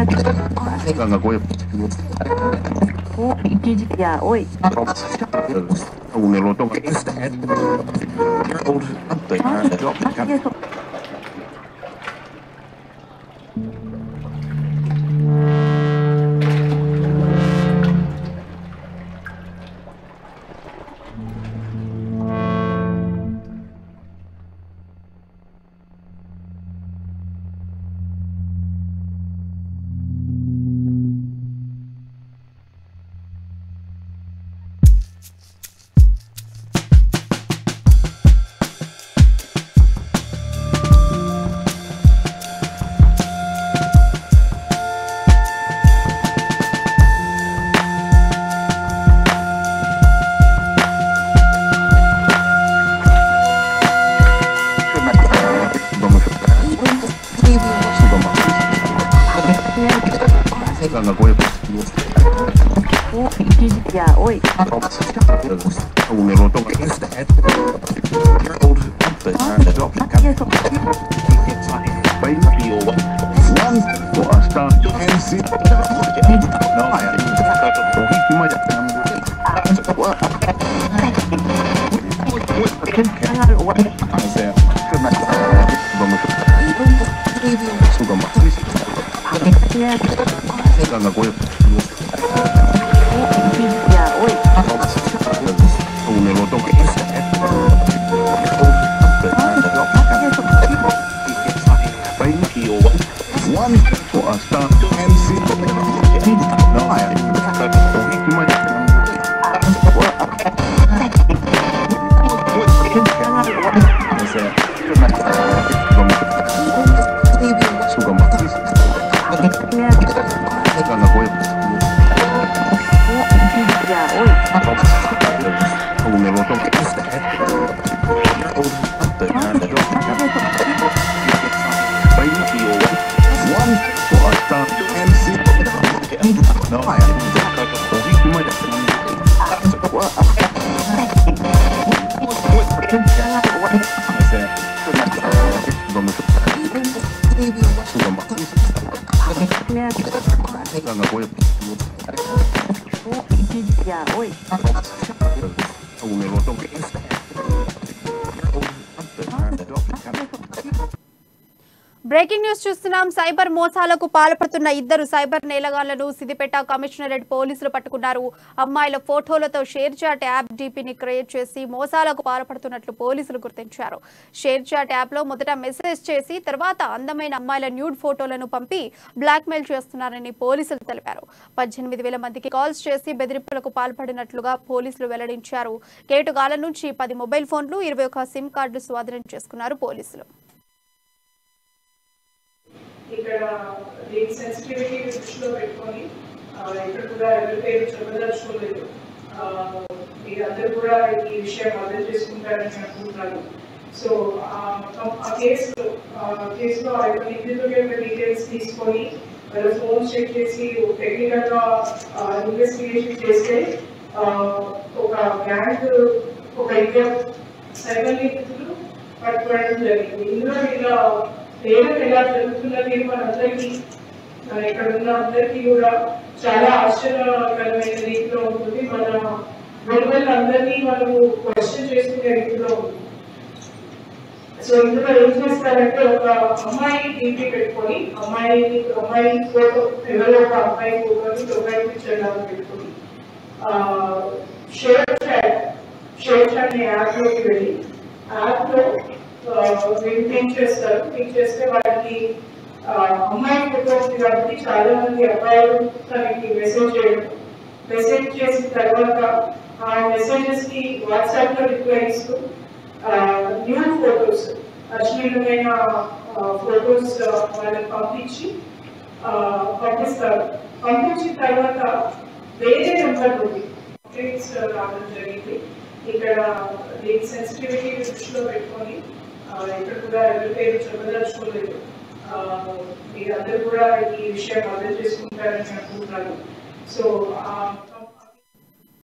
Ganga Goy. Oh, ya, oi. Un eloto. Ganga Goy. Oh, ya, oi. Un eloto. One for a start. Ganga Goy. Ya, oi. Un eloto. One for a start. Ya, oi. Breaking news చూస్తున్నాం. Cyber మోసాలకు పాల్పడుతున్న ఇద్దరు cyber నేలగాళ్లను Siddipet commissionerate పోలీసులు పట్టుకున్నారు. అమ్మాయిల ఫోటోలతో share chat app డీపీని create చేసి మోసాలకు పాల్పడుతున్నట్లు పోలీసులు గుర్తించారు. షేర్ చాట్ యాప్ లో మొదట మెసేజ్ చేసి తర్వాత అందమైన అమ్మాయిల న్యూడ్ ఫోటోలను పంపి బ్లాక్మెయిల్ చేస్తున్నారని పోలీసులు తెలిపారు. 18,000 మందికి కాల్స్ చేసి బెదిరింపులకు పాల్పడినట్లుగా పోలీసులు వెల్లడించారు. కేటుగాళ్ల నుంచి 10 మొబైల్ ఫోన్లు, 21 సిమ్ కార్డులు స్వాధీనం చేసుకున్నారు పోలీసులు. ఇక్కడ దీని సెన్సిటివిటీ దృష్టిలో పెట్టుకొని ఇక్కడ కూడా ఎవరి పేరు చెప్పదలుచుకోలేదు. మీరందరూ కూడా ఈ విషయం అర్థం చేసుకుంటారని అనుకుంటున్నాను. సో ఆ కేసులో ఇండివిజువల్ డీటెయిల్స్ తీసుకొని వాళ్ళ ఫోన్ చెక్ చేసి టెక్నికల్ గా ఇన్వెస్టిగేషన్ చేస్తే ఒక బ్యాంక్ ఇద్దరు సైబర్ నిందితులు పట్టుకోవడం జరిగింది. ఇందులో ఇలా పేరు ఎలా జరుగుతున్నది మనందరికీ ఇక్కడ ఉన్న అందరికీ కూడా చాలా ఆశ్చర్యకరమైన రీతిలో ఉంటుంది. మన అందరినీ మనము క్వశ్చన్ చేసుకునే రీతిలో ఉంటుంది. సో ఇందులో ఏం చేస్తారంటే ఒక అమ్మాయి డీపీ పెట్టుకొని అమ్మాయి ఫోటో ఎవరో ఒక అమ్మాయి ఫోటోని ప్రొఫైల్ పిక్చర్ లాగా పెట్టుకొని షేర్ చాట్ యాప్ లోకి వెళ్ళి యాప్ లో పింక్ చేస్తారు. పింక్ చేస్తే వాళ్ళకి అమ్మాయి ఫోటో ఉంది కాబట్టి చాలా మంది అబ్బాయిలు తనకి మెసేజ్ చేసిన తర్వాత ఆ మెసేజెస్ కి వాట్సాప్ లో రిప్లై ఇస్తూ న్యూ ఫోటోస్ అశ్లీలమైన ఫోటోస్ వాళ్ళకి పంపిస్తారు. పంపించిన తర్వాత వేరే నెంబర్ నుండి రావడం జరిగింది. ఇక్కడ దీని సెన్సిటివిటీ దృష్టిలో పెట్టుకొని ఇక్కడ కూడా ఎవరి పేరు చెప్పదలుచుకోలేదు. మీరందరూ కూడా ఈ విషయం అర్థం చేసుకుంటారని అనుకుంటున్నాను. సో